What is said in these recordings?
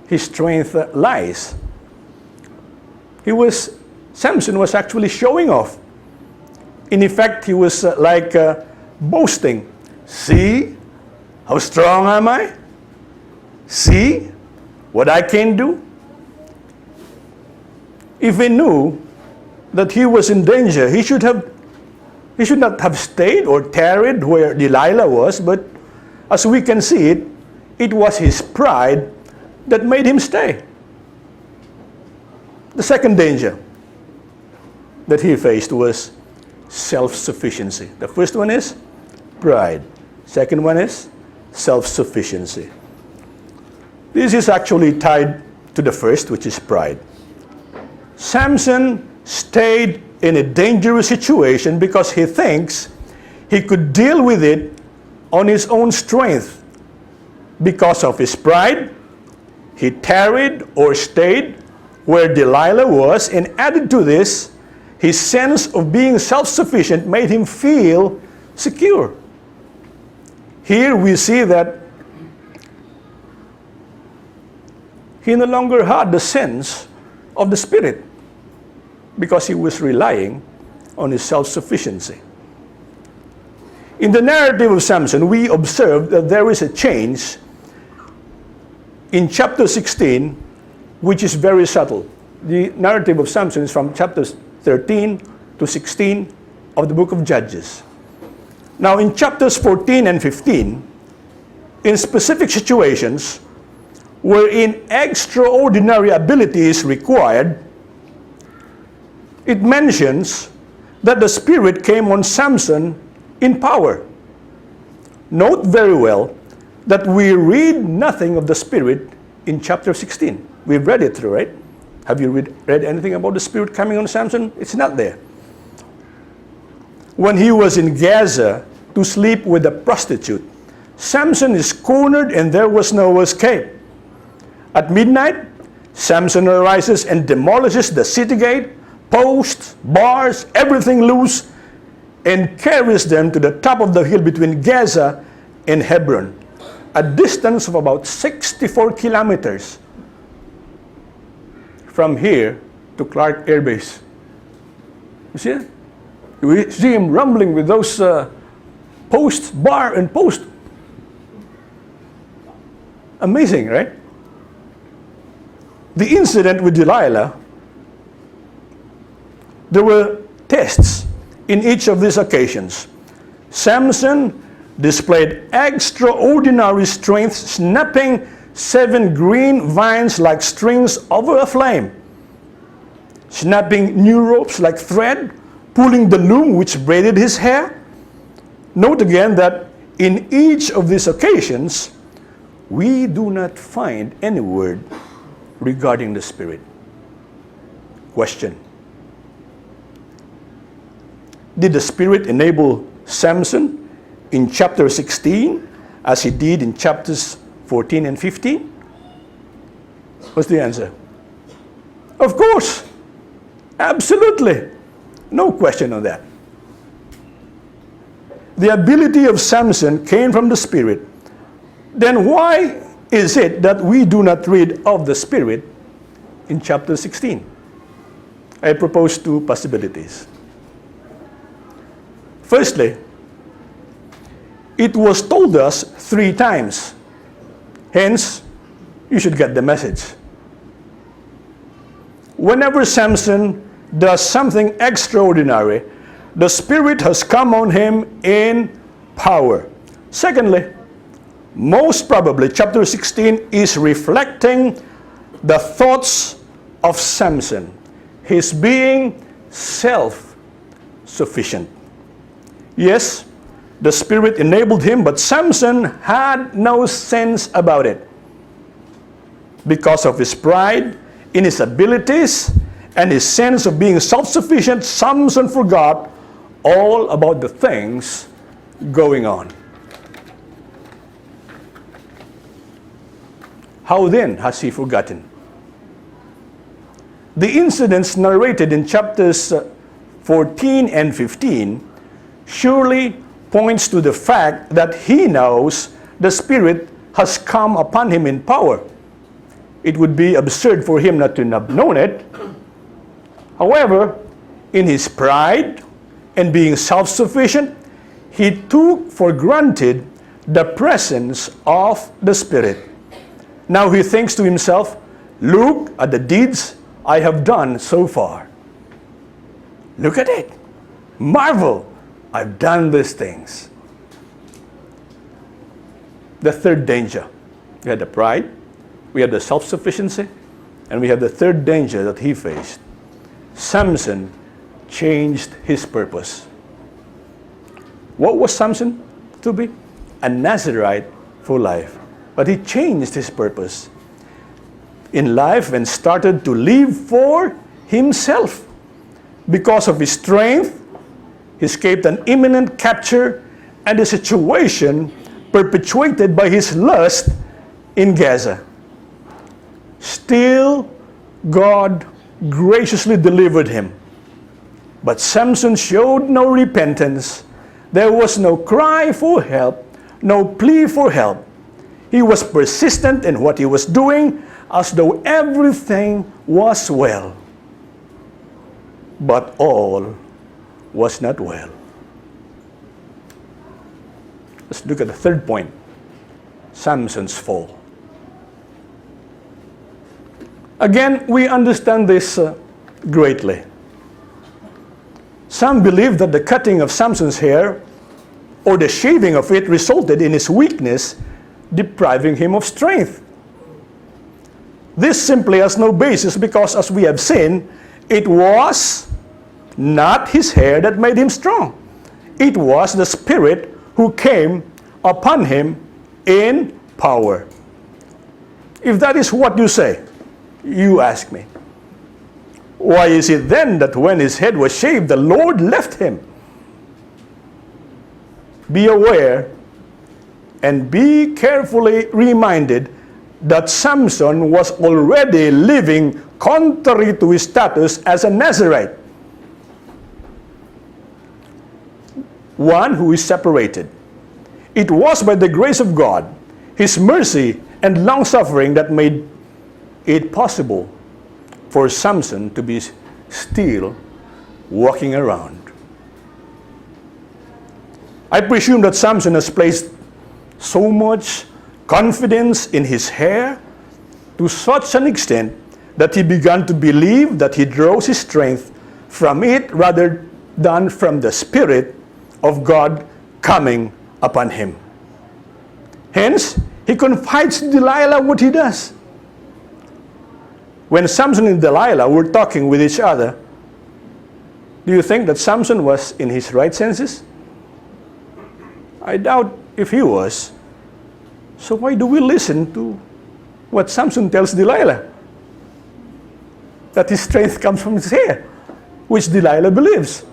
his strength lies. Samson was actually showing off. In effect, he was boasting. See how strong am I? See what I can do? If he knew that he was in danger, he should not have stayed or tarried where Delilah was, but as we can see it, it was his pride that made him stay. The second danger that he faced was self-sufficiency. The first one is pride. Second one is self-sufficiency. This is actually tied to the first, which is pride. Samson stayed in a dangerous situation because he thinks he could deal with it on his own strength. Because of his pride, he tarried or stayed where Delilah was, and added to this, his sense of being self-sufficient made him feel secure. Here we see that he no longer had the sense of the Spirit because he was relying on his self-sufficiency. In the narrative of Samson, we observe that there is a change in chapter 16, which is very subtle. The narrative of Samson is from chapters 13 to 16 of the book of Judges. Now, in chapters 14 and 15, in specific situations wherein extraordinary ability is required, it mentions that the Spirit came on Samson in power. Note very well that we read nothing of the Spirit in chapter 16. We've read it through, right? Have you read anything about the Spirit coming on Samson? It's not there. When he was in Gaza to sleep with a prostitute, Samson is cornered and there was no escape. At midnight, Samson arises and demolishes the city gate, posts, bars, everything loose, and carries them to the top of the hill between Gaza and Hebron, a distance of about 64 kilometers from here to Clark Air Base. You see it? We see him rumbling with those posts, bar and post. Amazing, right? The incident with Delilah, there were tests in each of these occasions. Samson displayed extraordinary strength, snapping 7 green vines like strings over a flame, snapping new ropes like thread, pulling the loom which braided his hair. Note again that in each of these occasions, we do not find any word regarding the Spirit. Question: did the Spirit enable Samson in chapter 16 as he did in chapters 14 and 15? What's the answer? Of course. Absolutely. No question on that. The ability of Samson came from the Spirit. Then why is it that we do not read of the Spirit in chapter 16? I propose 2 possibilities. Firstly, it was told us 3 times. Hence, you should get the message. Whenever Samson does something extraordinary, the Spirit has come on him in power. Secondly, most probably chapter 16 is reflecting the thoughts of Samson, his being self-sufficient. Yes, the Spirit enabled him, but Samson had no sense about it. Because of his pride in his abilities and his sense of being self-sufficient, Samson forgot all about the things going on. How then has he forgotten? The incidents narrated in chapters 14 and 15 surely points to the fact that he knows the Spirit has come upon him in power. it would be absurd for him not to have known it. However, in his pride and being self-sufficient, he took for granted the presence of the Spirit. Now he thinks to himself, look at the deeds I have done so far. Look at it. Marvel, I've done these things. The third danger. We had the pride, we had the self-sufficiency, and we had the third danger that he faced. Samson changed his purpose. What was Samson to be? A Nazirite for life. But he changed his purpose in life and started to live for himself. Because of his strength, he escaped an imminent capture and a situation perpetuated by his lust in Gaza. Still, God graciously delivered him. But Samson showed no repentance. There was no cry for help, no plea for help. He was persistent in what he was doing as though everything was well. But all was not well. Let's look at the third point, Samson's fall. Again, we understand this greatly. Some believe that the cutting of Samson's hair or the shaving of it resulted in his weakness, depriving him of strength. This simply has no basis because, as we have seen, it was not his hair that made him strong. It was the Spirit who came upon him in power. If that is what you say, you ask me, why is it then that when his head was shaved, the Lord left him? Be aware and be carefully reminded that Samson was already living contrary to his status as a Nazirite, one who is separated. It was by the grace of God, His mercy and long-suffering that made it possible for Samson to be still walking around. I presume that Samson has placed so much confidence in his hair to such an extent that he began to believe that he draws his strength from it rather than from the Spirit of God coming upon him. Hence, he confides to Delilah what he does. When Samson and Delilah were talking with each other, do you think that Samson was in his right senses? I doubt if he was. So why do we listen to what Samson tells Delilah? That his strength comes from his hair, which Delilah believes.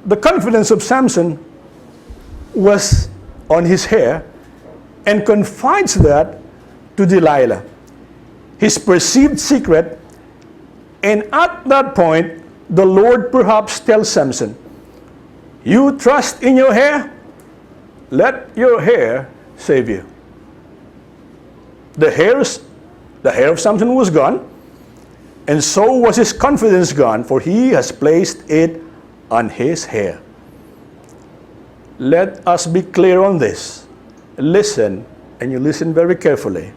The confidence of Samson was on his hair and confides that to Delilah, his perceived secret. And at that point, the Lord perhaps tells Samson, you trust in your hair? Let your hair save you. The hair of Samson was gone, and so was his confidence gone, for he has placed it on his hair. Let us be clear on this. Listen, and you listen very carefully.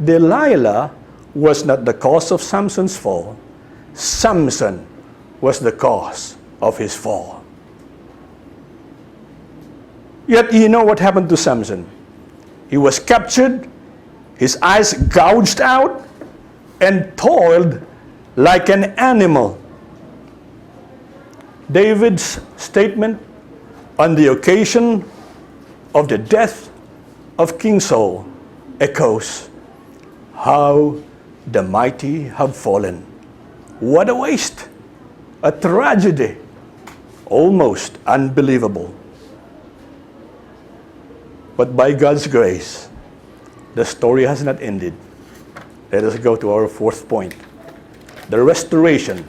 Delilah was not the cause of Samson's fall. Samson was the cause of his fall. Yet you know what happened to Samson. He was captured, his eyes gouged out, and toiled like an animal. David's statement on the occasion of the death of King Saul echoes, how the mighty have fallen. What a waste, a tragedy, almost unbelievable. But by God's grace, the story has not ended. Let us go to our fourth point, the restoration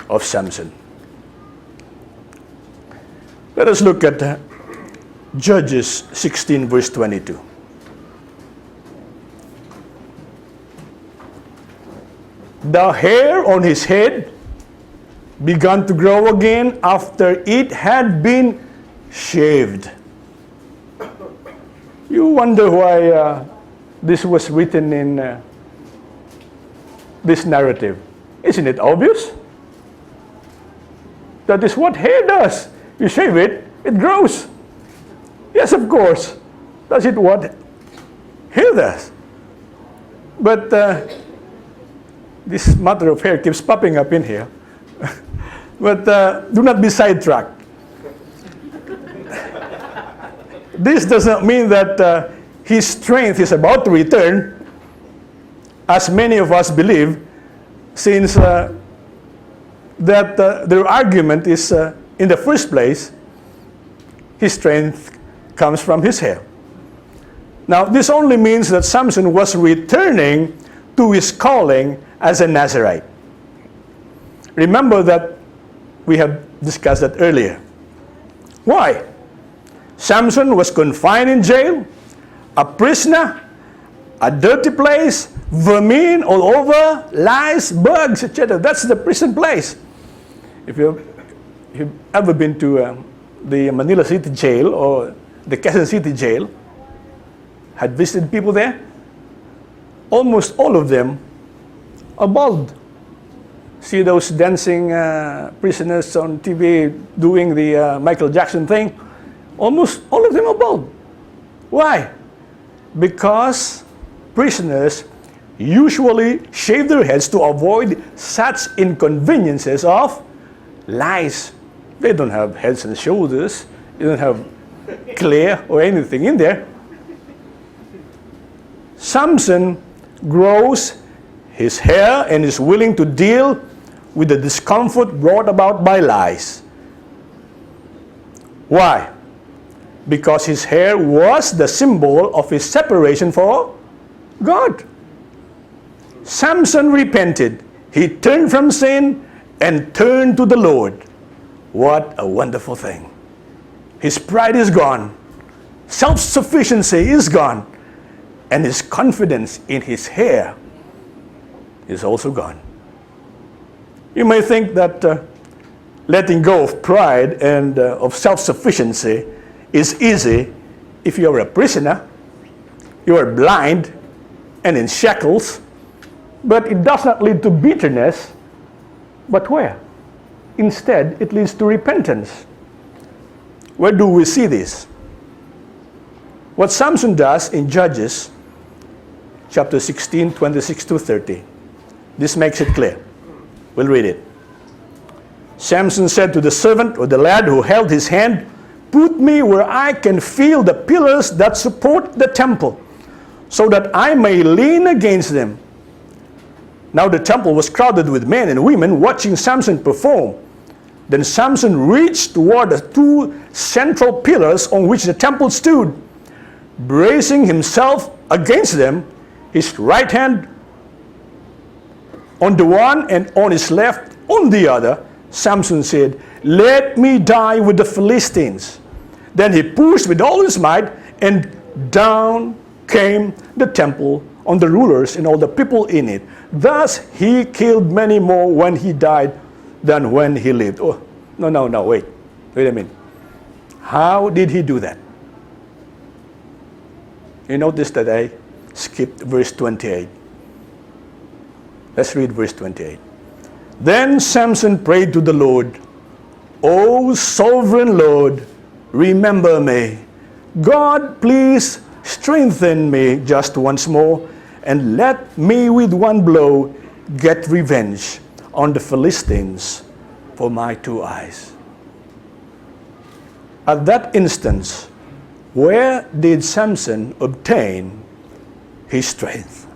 of Samson. Let us look at Judges 16 verse 22. the hair on his head began to grow again after it had been shaved. You wonder why this was written in this narrative. Isn't it obvious? That is what hair does. You shave it, it grows. Yes, of course. That's it what hair does. But this matter of hair keeps popping up in here. But do not be sidetracked. This does not mean that his strength is about to return, as many of us believe, since their argument is, in the first place, his strength comes from his hair. Now, this only means that Samson was returning to his calling as a Nazirite. Remember that we have discussed that earlier. Why? Samson was confined in jail, a prisoner, a dirty place, vermin all over, lice, bugs, etc. That's the prison place. If you've ever been to the Manila City Jail or the Quezon City Jail, had visited people there, almost all of them are bald. See those dancing prisoners on TV doing the Michael Jackson thing? Almost all of them are bald. Why? Because prisoners usually shave their heads to avoid such inconveniences of lice. They don't have heads and shoulders. They don't have clay or anything in there. Samson grows his hair and is willing to deal with the discomfort brought about by lice. Why? Because his hair was the symbol of his separation for God. Samson repented. He turned from sin and turned to the Lord. What a wonderful thing. His pride is gone. Self-sufficiency is gone. And his confidence in his hair is also gone. You may think that letting go of pride and of self-sufficiency is easy if you're a prisoner, you are blind and in shackles, but it does not lead to bitterness. But where? Instead, it leads to repentance. Where do we see this? What Samson does in Judges chapter 16, 26 to 30. This makes it clear. We'll read it. Samson said to the servant or the lad who held his hand, "Put me where I can feel the pillars that support the temple, so that I may lean against them." Now the temple was crowded with men and women watching Samson perform. Then Samson reached toward the two central pillars on which the temple stood. Bracing himself against them, his right hand on the one and on his left on the other, Samson said, "Let me die with the Philistines." Then he pushed with all his might, and down came the temple on the rulers and all the people in it. Thus he killed many more when he died than when he lived. Oh, no, wait a minute. How did he do that? You notice that I skipped verse 28. Let's read verse 28. Then Samson prayed to the Lord, "O sovereign Lord, remember me. God, please strengthen me just once more, and let me with one blow get revenge on the Philistines for my two eyes." At that instance, where did Samson obtain his strength?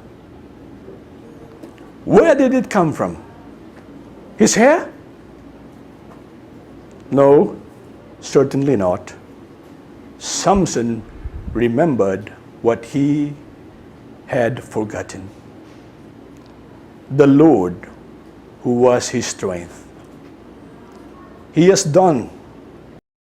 Where did it come from? His hair? No, certainly not. Samson remembered what he had forgotten. The Lord, who was his strength. He has done